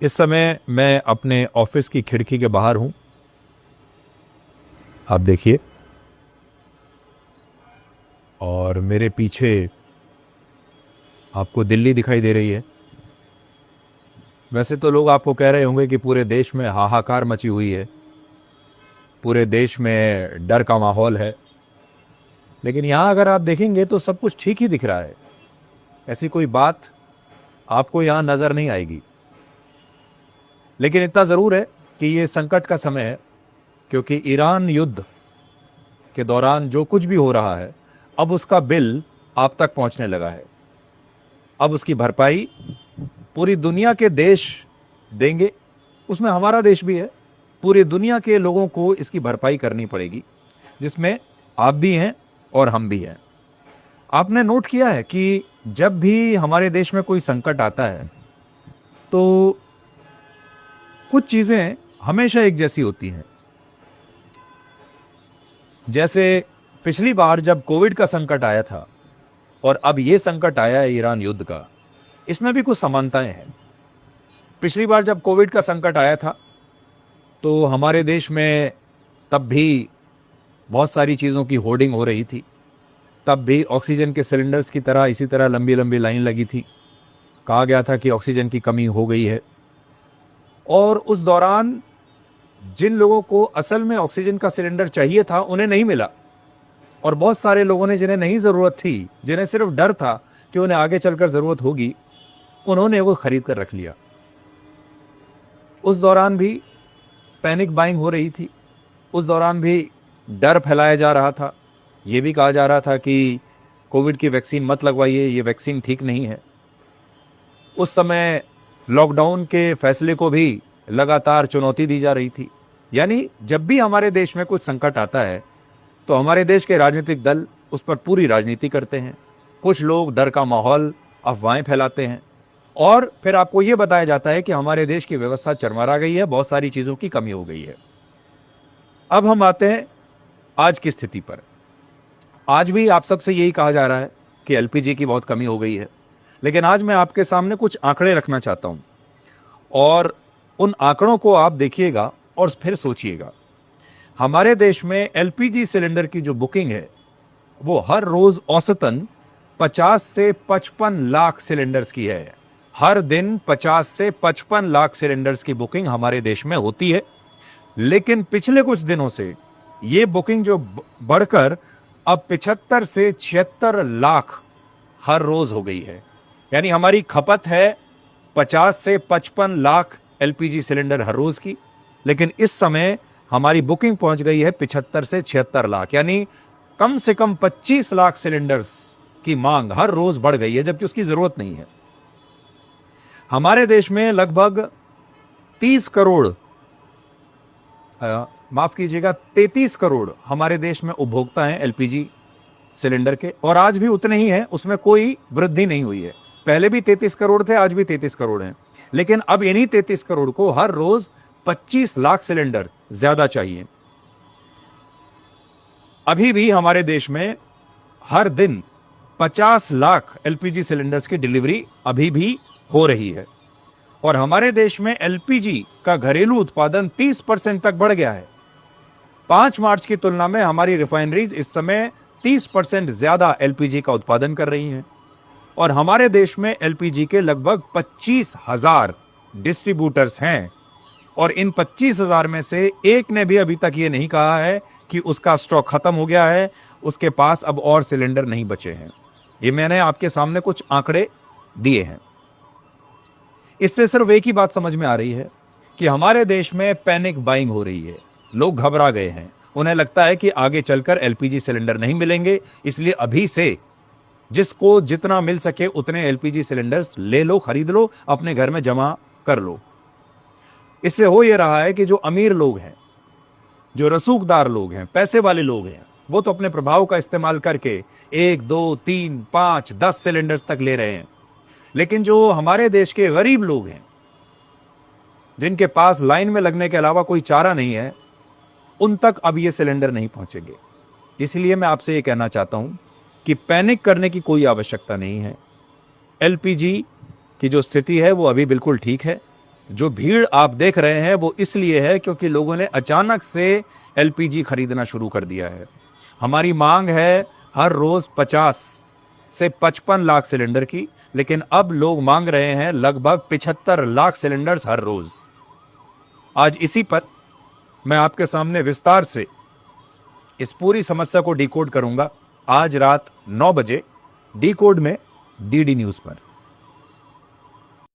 इस समय मैं अपने ऑफिस की खिड़की के बाहर हूं। आप देखिए, और मेरे पीछे आपको दिल्ली दिखाई दे रही है। वैसे तो लोग आपको कह रहे होंगे कि पूरे देश में हाहाकार मची हुई है, पूरे देश में डर का माहौल है, लेकिन यहां अगर आप देखेंगे तो सब कुछ ठीक ही दिख रहा है। ऐसी कोई बात आपको यहां नजर नहीं आएगी। लेकिन इतना जरूर है कि ये संकट का समय है, क्योंकि ईरान युद्ध के दौरान जो कुछ भी हो रहा है, अब उसका बिल आप तक पहुंचने लगा है। अब उसकी भरपाई पूरी दुनिया के देश देंगे, उसमें हमारा देश भी है। पूरी दुनिया के लोगों को इसकी भरपाई करनी पड़ेगी, जिसमें आप भी हैं और हम भी हैं। आपने नोट किया है कि जब भी हमारे देश में कोई संकट आता है तो कुछ चीजें हमेशा एक जैसी होती हैं। जैसे पिछली बार जब कोविड का संकट आया था और अब ये संकट आया है ईरान युद्ध का, इसमें भी कुछ समानताएं हैं। पिछली बार जब कोविड का संकट आया था तो हमारे देश में तब भी बहुत सारी चीज़ों की होर्डिंग हो रही थी। तब भी ऑक्सीजन के सिलेंडर्स की तरह इसी तरह लंबी लंबी लाइन लगी थी। कहा गया था कि ऑक्सीजन की कमी हो गई है। और उस दौरान जिन लोगों को असल में ऑक्सीजन का सिलेंडर चाहिए था, उन्हें नहीं मिला। और बहुत सारे लोगों ने, जिन्हें नहीं ज़रूरत थी, जिन्हें सिर्फ डर था कि उन्हें आगे चलकर ज़रूरत होगी, उन्होंने वो खरीद कर रख लिया। उस दौरान भी पैनिक बाइंग हो रही थी। उस दौरान भी डर फैलाया जा रहा था। ये भी कहा जा रहा था कि कोविड की वैक्सीन मत लगवाइए, ये वैक्सीन ठीक नहीं है। उस समय लॉकडाउन के फैसले को भी लगातार चुनौती दी जा रही थी। यानी जब भी हमारे देश में कुछ संकट आता है तो हमारे देश के राजनीतिक दल उस पर पूरी राजनीति करते हैं। कुछ लोग डर का माहौल, अफवाहें फैलाते हैं, और फिर आपको ये बताया जाता है कि हमारे देश की व्यवस्था चरमरा गई है, बहुत सारी चीज़ों की कमी हो गई है। अब हम आते हैं आज की स्थिति पर। आज भी आप सबसे यही कहा जा रहा है कि एलपीजी की बहुत कमी हो गई है। लेकिन आज मैं आपके सामने कुछ आंकड़े रखना चाहता हूं, और उन आंकड़ों को आप देखिएगा और फिर सोचिएगा। हमारे देश में एलपीजी सिलेंडर की जो बुकिंग है वो हर रोज औसतन 50 से 55 लाख सिलेंडर्स की है। हर दिन 50 से 55 लाख सिलेंडर्स की बुकिंग हमारे देश में होती है। लेकिन पिछले कुछ दिनों से ये बुकिंग जो बढ़कर अब 75 से 76 लाख हर रोज हो गई है। यानी हमारी खपत है 50 से 55 लाख एलपीजी सिलेंडर हर रोज की, लेकिन इस समय हमारी बुकिंग पहुंच गई है 75 से 76 लाख। यानी कम से कम 25 लाख सिलेंडर्स की मांग हर रोज बढ़ गई है, जबकि उसकी जरूरत नहीं है। हमारे देश में लगभग 30 करोड़, माफ कीजिएगा, 33 करोड़ हमारे देश में उपभोक्ता हैं एलपीजी सिलेंडर के, और आज भी उतने ही हैं, उसमें कोई वृद्धि नहीं हुई है। पहले भी 33 करोड़ थे, आज भी 33 करोड़ हैं। लेकिन अब इन्हीं 33 करोड़ को हर रोज 25 लाख सिलेंडर ज्यादा चाहिए। अभी भी हमारे देश में हर दिन 50 लाख एलपीजी सिलेंडर्स की डिलीवरी अभी भी हो रही है, और हमारे देश में एलपीजी का घरेलू उत्पादन 30% तक बढ़ गया है। 5 मार्च की तुलना में हमारी रिफाइनरीज इस समय 30% ज्यादा एलपीजी का उत्पादन कर रही हैं, और हमारे देश में एलपीजी के लगभग 25,000 डिस्ट्रीब्यूटर्स हैं, और इन 25,000 में से एक ने भी अभी तक ये नहीं कहा है कि उसका स्टॉक खत्म हो गया है, उसके पास अब और सिलेंडर नहीं बचे हैं। ये मैंने आपके सामने कुछ आंकड़े दिए हैं। इससे सिर्फ एक ही बात समझ में आ रही है कि हमारे देश में पैनिक बाइंग हो रही है। लोग घबरा गए हैं, उन्हें लगता है कि आगे चलकर एलपीजी सिलेंडर नहीं मिलेंगे, इसलिए अभी से जिसको जितना मिल सके उतने एलपीजी सिलेंडर्स ले लो, खरीद लो, अपने घर में जमा कर लो। इससे हो यह रहा है कि जो अमीर लोग हैं, जो रसूखदार लोग हैं, पैसे वाले लोग हैं, वो तो अपने प्रभाव का इस्तेमाल करके 1, 2, 3, 5, 10 सिलेंडर्स तक ले रहे हैं। लेकिन जो हमारे देश के गरीब लोग हैं, जिनके पास लाइन में लगने के अलावा कोई चारा नहीं है, उन तक अब ये सिलेंडर नहीं पहुंचेंगे। इसलिए मैं आपसे ये कहना चाहता हूं कि पैनिक करने की कोई आवश्यकता नहीं है। एलपीजी की जो स्थिति है वो अभी बिल्कुल ठीक है। जो भीड़ आप देख रहे हैं वो इसलिए है क्योंकि लोगों ने अचानक से एलपीजी खरीदना शुरू कर दिया है। हमारी मांग है हर रोज 50 से 55 लाख सिलेंडर की, लेकिन अब लोग मांग रहे हैं लगभग 75 लाख सिलेंडर्स हर रोज। आज इसी पर मैं आपके सामने विस्तार से इस पूरी समस्या को डिकोड करूंगा आज रात 9 बजे डिकोड में डीडी न्यूज पर।